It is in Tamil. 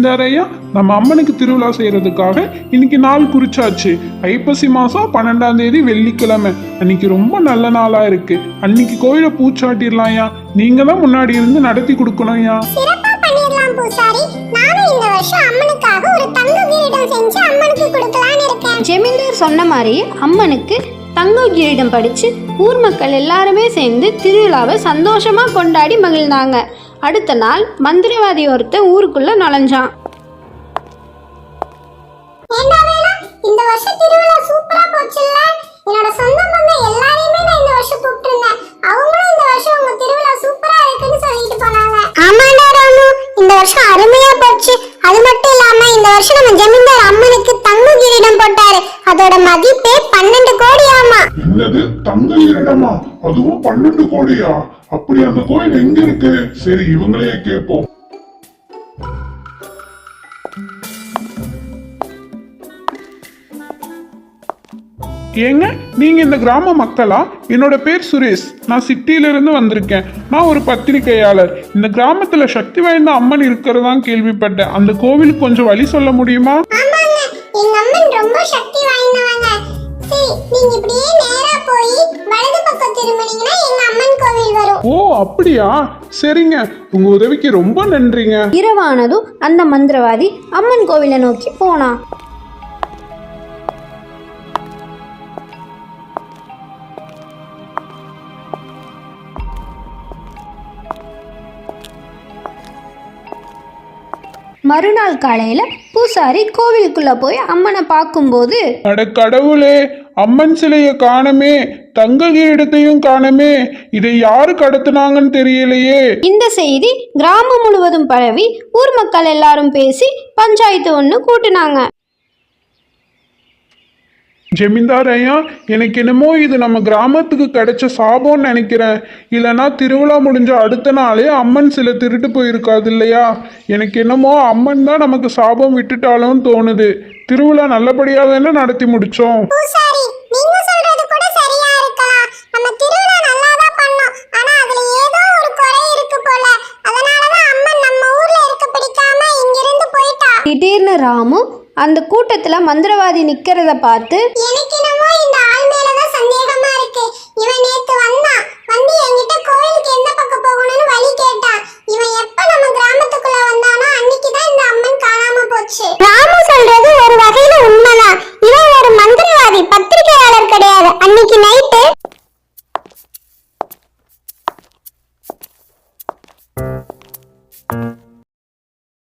ஜமீன்தாரையா, நம்ம அம்மனுக்கு திருவிழா செய்யறதுக்காக இன்னைக்கு நாள் குறிச்சாச்சு. ஐப்பசி மாசம் 12ஆம் தேதி வெள்ளிக்கிழமை. அன்னைக்கு ரொம்ப நல்ல நாளா இருக்கு. அன்னைக்கு கோயிலை பூச்சாட்டிடலாம்யா. நீங்க தான் முன்னாடி இருந்து நடத்தி கொடுக்கணும்யா. சிறப்பா பண்ணிரலாம் பூசாரி. நானும் இந்த வருஷம் அம்மனுக்காக ஒரு தங்க கிரீடம் செஞ்சு அம்மனுக்கு கொடுக்கலாம்னு இருக்கேன். ஜமீன்தார் சொன்ன மாதிரி அம்மனுக்கு தங்க கிரீடம் படிச்சு ஊர் மக்கள் எல்லாருமே சேர்ந்து திருவிழாவை சந்தோஷமா கொண்டாடி மகிழ்ந்தாங்க. அடுத்த நாள் மந்திரவாதி ஒருத்தன் ஊருக்குள்ள நுழைஞ்சான். ஏண்டா வேலா, இந்த வருஷம் திருவிழா சூப்பரா போச்சுல்ல? என்னோட சொந்த பந்தம் எல்லாரையுமே நான் இந்த வருஷம் கூப்பிட்டிருந்தேன். அவங்களும் இந்த வருஷம் உங்க திருவிழா சூப்பரா இருக்குன்னு சொல்லிட்டு போனாங்க. ஆமாடா ராமு, இந்த வருஷம் அருமையா போச்சு. அது மட்டும் இல்லாம இந்த வருஷம் நம்ம ஜமீன்தார் அம்மனுக்கு தங்க கிரீடம் போட்டாரு. அதோட மதிப்பே 12 கோடி ஆமா. என்னது, தங்க கிரீடமா? அதுவும் 12 கோடியா? அப்படி அந்த கோயில் எங்க இருக்கு? சரி, இவங்களே கேட்போம். ஏங்க, நீங்க இந்த கிராம மக்களா? என்னோட பேர் சுரேஷ். நான் சிட்டியில இருந்து வந்திருக்கேன். நான் ஒரு பத்திரிகையாளர். இந்த கிராமத்துல சக்தி வாய்ந்த அம்மன் இருக்கிறதா கேள்விப்பட்டேன். அந்த கோவிலுக்கு கொஞ்சம் வழி சொல்ல முடியுமா? ஆமாங்க, எங்க அம்மன் ரொம்ப சக்தி வாய்ந்தவங்க. சரி, நீங்க இப்படியே நேரா போய் வலது பக்கம் திரும்பினீங்கன்னா எங்க அம்மன் கோவில் வரும். ஓ அப்படியா? சரிங்க, உங்க உதவிக்கு ரொம்ப நன்றிங்க. இரவானதும் அந்த மந்திரவாதி அம்மன் கோவிலை நோக்கி போனான். மறுநாள் காலையில பூசாரி கோவிலுக்குள்ள போய் அம்மனை பார்க்கும்போது, அட கடவுளே, அம்மன் சிலைய காணமே, தங்க கிரீடத்தையும் காணமே. இதை யாரு கடத்துனாங்கன்னு தெரியலையே. இந்த செய்தி கிராமம் முழுவதும் பரவி ஊர் மக்கள் எல்லாரும் பேசி பஞ்சாயத்து ஒன்று கூட்டினாங்க. ஜமீன்தார் ஐயா, எனக்கு என்னமோ இது நம்ம கிராமத்துக்கு கிடைச்ச சாபம்னு நினைக்கிறேன். இல்லைன்னா திருவிழா முடிஞ்ச அடுத்த நாளே அம்மன் சிலை திருட்டு போயிருக்காது இல்லையா? எனக்கு என்னமோ அம்மன் தான் நமக்கு சாபம் விட்டுட்டாலும் தோணுது. திருவிழா நல்லபடியா தானே நடத்தி முடிச்சோம். பூசாரி, நீங்க சொல்றது கூட சரியா இருக்கலாம். நம்ம திருவிழா நல்லா தான் பண்ணோம். ஆனா அதுல ஏதோ ஒரு குறை இருக்கு போல. அதனால தான் அம்மன் நம்ம ஊர்ல இருக்க பிடிக்காம இங்க இருந்து போயிட்டா. திடீர்னு ராமு அந்த கூட்டத்துல மந்திரவாதி நிக்கிறத பார்த்து, எனக்கு